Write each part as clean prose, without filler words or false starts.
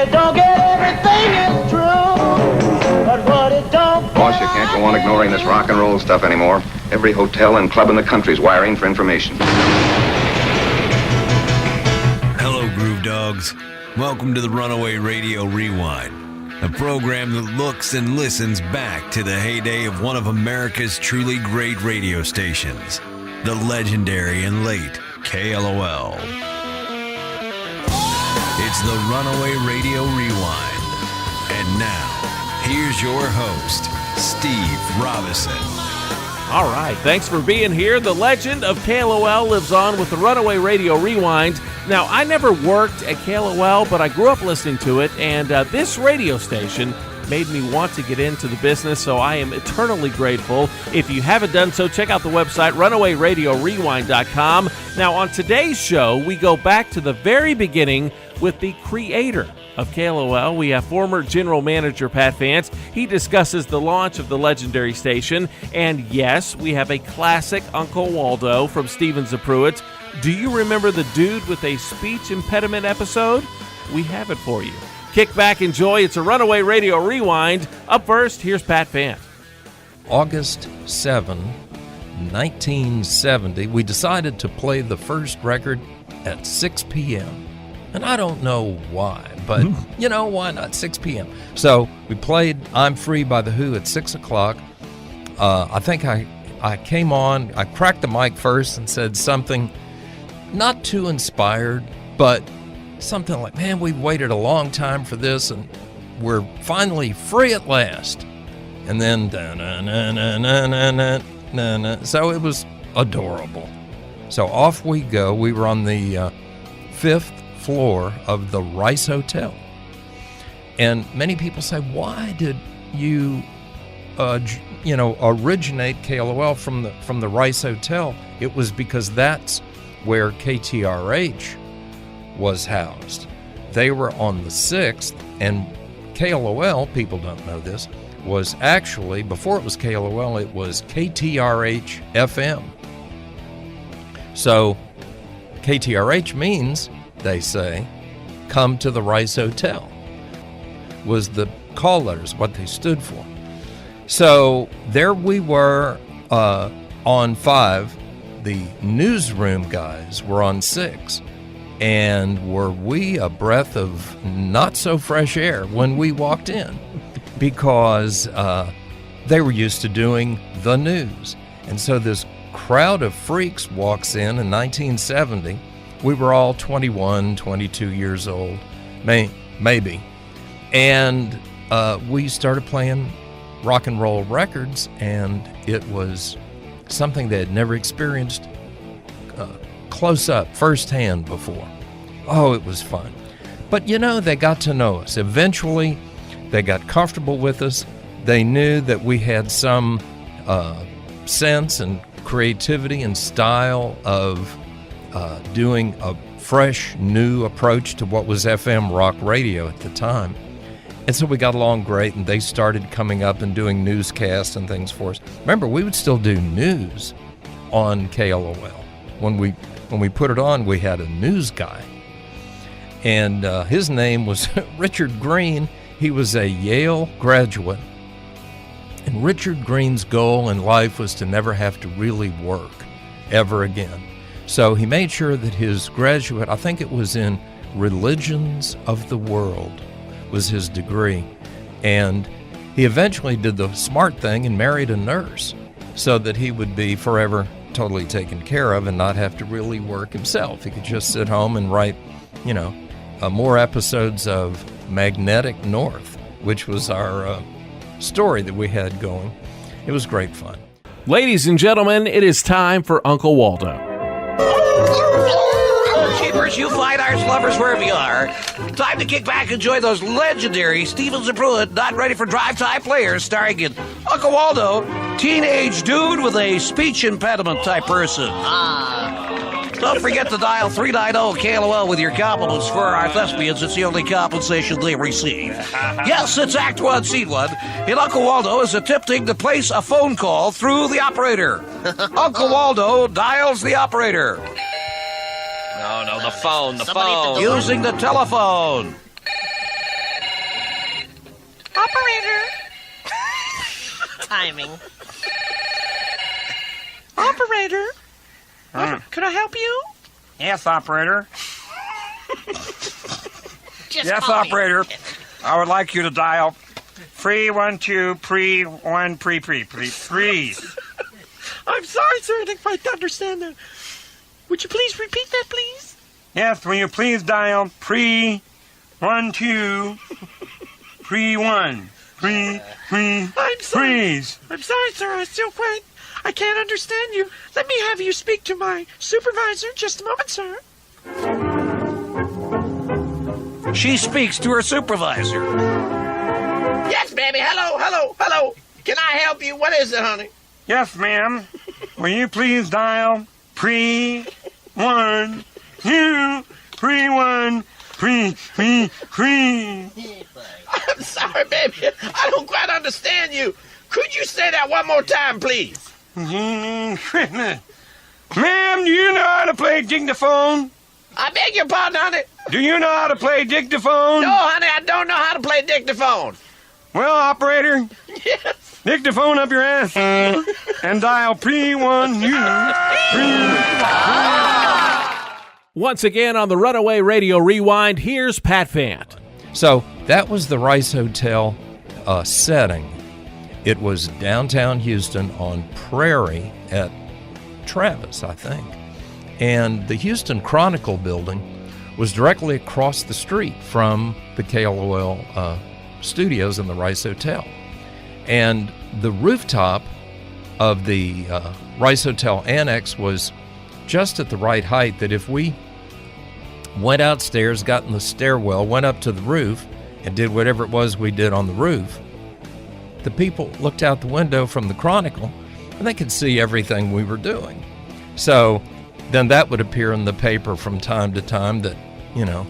it don't get everything is true, but what it don't. Boss, you can't go on ignoring this rock and roll stuff anymore. Every hotel and club in the country's wiring for information. Hello, Groove Dogs. Welcome to the Runaway Radio Rewind, a program that looks and listens back to the heyday of one of America's truly great radio stations, the legendary and late KLOL. It's the Runaway Radio Rewind. And now, here's your host, Steve Robinson. All right, thanks for being here. The legend of KLOL lives on with the Runaway Radio Rewind. Now, I never worked at KLOL, but I grew up listening to it, and this radio station made me want to get into the business, so I am eternally grateful. If you haven't done so, check out the website, runawayradiorewind.com. Now, on today's show, we go back to the very beginning with the creator of KLOL. We have former General Manager Pat Vance. He discusses the launch of the legendary station. And yes, we have a classic Uncle Waldo from Steven Zapruitt. Do you remember the dude with a speech impediment episode? We have it for you. Kick back, enjoy. It's a Runaway Radio Rewind. Up first, here's Pat Vance. August 7, 1970, we decided to play the first record at 6 p.m. And I don't know why, but you know, why not 6 p.m.? So we played I'm Free by The Who at 6 o'clock. I think I came on, I cracked the mic first and said something not too inspired, but something like, man, we've waited a long time for this and we're finally free at last. And then, so it was adorable. So off we go. We were on the fifth floor of the Rice Hotel. And many people say, why did you, originate KLOL from the Rice Hotel? It was because that's where KTRH was housed. They were on the 6th, and KLOL, people don't know this, was actually, before it was KLOL, it was KTRH FM. So KTRH means, they say, come to the Rice Hotel, was the call letters, what they stood for. So there we were on 5. The newsroom guys were on 6. And were we a breath of not so fresh air when we walked in, because they were used to doing the news. And so this crowd of freaks walks in 1970. We were all 21, 22 years old, maybe. And we started playing rock and roll records, and it was something they had never experienced close up, firsthand before. Oh, it was fun. But they got to know us. Eventually, they got comfortable with us. They knew that we had some sense and creativity and style of doing a fresh, new approach to what was FM rock radio at the time. And so we got along great, and they started coming up and doing newscasts and things for us. Remember, we would still do news on KLOL. When we put it on, we had a news guy. And his name was Richard Green. He was a Yale graduate. And Richard Green's goal in life was to never have to really work ever again. So he made sure that his graduate, I think it was in Religions of the World, was his degree. And he eventually did the smart thing and married a nurse so that he would be forever totally taken care of and not have to really work himself. He could just sit home and write, more episodes of Magnetic North, which was our story that we had going. It was great fun. Ladies and gentlemen, it is time for Uncle Waldo. Jeepers, you fine arts lovers, wherever you are. Time to kick back and enjoy those legendary Steven Zapruitt Not Ready for Drive Time Players, starring in Uncle Waldo, teenage dude with a speech impediment type person. Don't forget to dial 390-KLOL with your compliments for our thespians. It's the only compensation they receive. Yes, it's Act 1, Scene 1. And Uncle Waldo is attempting to place a phone call through the operator. Uncle Waldo dials the operator. No, the phone. Using the telephone. Operator. Timing. Operator. Can I help you? Yes, operator. Just Yes, call me. operator. I would like you to dial 312 pre-1 please. I'm sorry, sir. I didn't quite understand that. Would you please repeat that, please? Yes, will you please dial pre-12 pre-1 I'm sorry. please. I'm sorry, sir. I can't understand you. Let me have you speak to my supervisor. Just a moment, sir. She speaks to her supervisor. Yes, baby. Hello. Can I help you? What is it, honey? Yes, ma'am. Will you please dial pre-1 pre-1 pre. I'm sorry, baby. I don't quite understand you. Could you say that one more time, please? Ma'am, do you know how to play dictaphone? I beg your pardon, honey. Do you know how to play dictaphone? No, honey, I don't know how to play dictaphone. Well, operator, Yes. dictaphone up your ass and dial pre-1 Once again on the Runaway Radio Rewind, here's Pat Fant. So that was the Rice Hotel setting. It was downtown Houston on Prairie at Travis, I think. And the Houston Chronicle building was directly across the street from the KLOL studios in the Rice Hotel. And the rooftop of the Rice Hotel Annex was just at the right height that if we went outstairs, got in the stairwell, went up to the roof, and did whatever it was we did on the roof, the people looked out the window from the Chronicle and they could see everything we were doing. So then that would appear in the paper from time to time that, you know,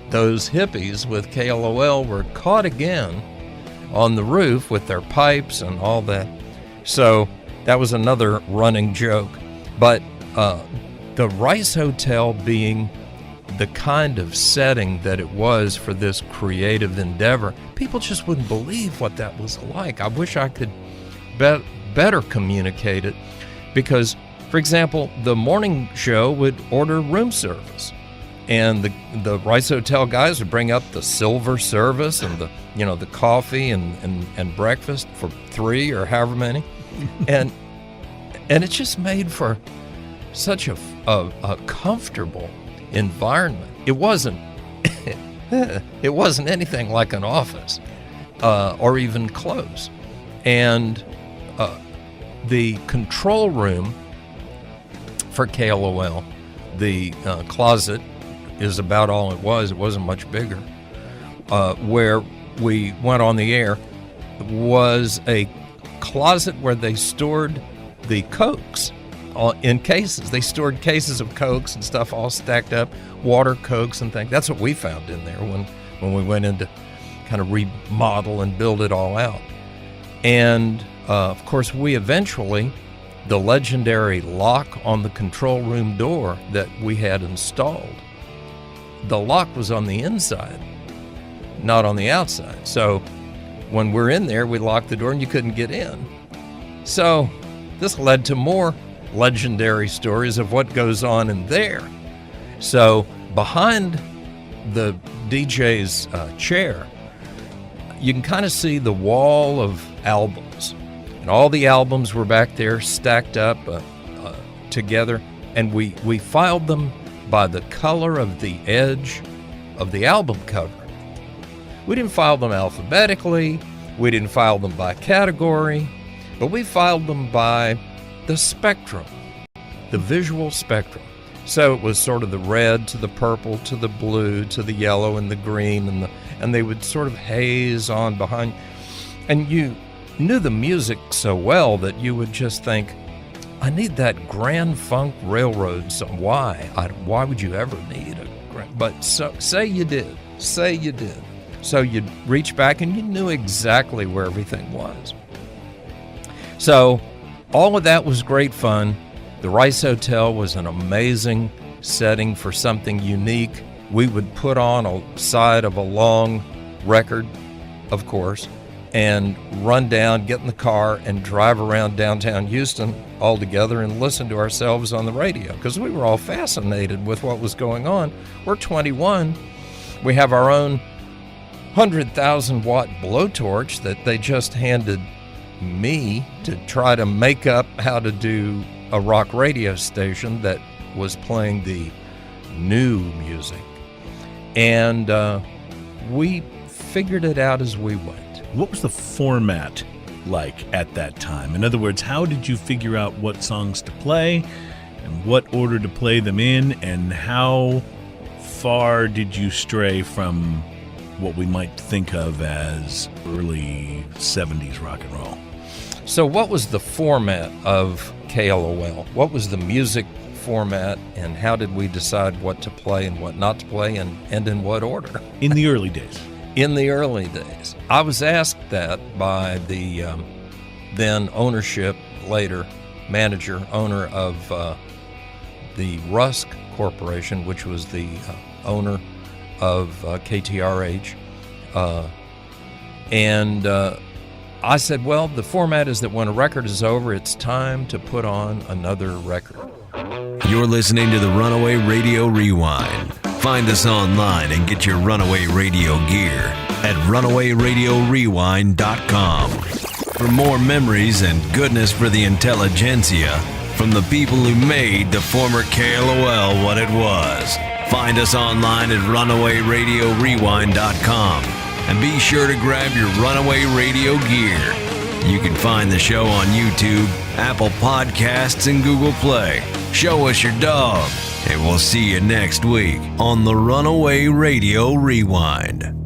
those hippies with KLOL were caught again on the roof with their pipes and all that. So that was another running joke. But the Rice Hotel being the kind of setting that it was for this creative endeavor, people just wouldn't believe what that was like. I wish I could better communicate it because, for example, the morning show would order room service, and the Rice Hotel guys would bring up the silver service and the coffee and breakfast for 3 or however many, and it's just made for such a comfortable environment. It wasn't anything like an office or even close. And the control room for KLOL, the closet is about all it was. It wasn't much bigger. Where we went on the air was a closet where they stored the Cokes in cases. They stored cases of Cokes and stuff all stacked up, water Cokes and things. That's what we found in there when we went in to kind of remodel and build it all out. And of course, we eventually, the legendary lock on the control room door that we had installed, the lock was on the inside, not on the outside. So when we're in there, we locked the door and you couldn't get in. So this led to more legendary stories of what goes on in there. So behind the DJ's chair, you can kind of see the wall of albums. And all the albums were back there stacked up together. And we filed them by the color of the edge of the album cover. We didn't file them alphabetically. We didn't file them by category. But we filed them by the spectrum, the visual spectrum. So it was sort of the red to the purple to the blue to the yellow and the green, and they would sort of haze on behind. And you knew the music so well that you would just think, I need that Grand Funk Railroad song. Why? Why would you ever need a Grand? But say you did. Say you did. So you'd reach back and you knew exactly where everything was. So all of that was great fun. The Rice Hotel was an amazing setting for something unique. We would put on a side of a long record, of course, and run down, get in the car, and drive around downtown Houston all together and listen to ourselves on the radio because we were all fascinated with what was going on. We're 21. We have our own 100,000 watt blowtorch that they just handed me to try to make up how to do a rock radio station that was playing the new music. And we figured it out as we went. What was the format like at that time? In other words, how did you figure out what songs to play and what order to play them in, and how far did you stray from what we might think of as early 70s rock and roll? So what was the format of KLOL? What was the music format, and how did we decide what to play and what not to play, and in what order? In the early days. In the early days. I was asked that by the then ownership, later manager, owner of the Rusk Corporation, which was the owner of KTRH. And I said, well, the format is that when a record is over, it's time to put on another record. You're listening to the Runaway Radio Rewind. Find us online and get your Runaway Radio gear at runawayradiorewind.com. For more memories and goodness for the intelligentsia from the people who made the former KLOL what it was. Find us online at runawayradiorewind.com and be sure to grab your Runaway Radio gear. You can find the show on YouTube, Apple Podcasts, and Google Play. Show us your dog, and we'll see you next week on the Runaway Radio Rewind.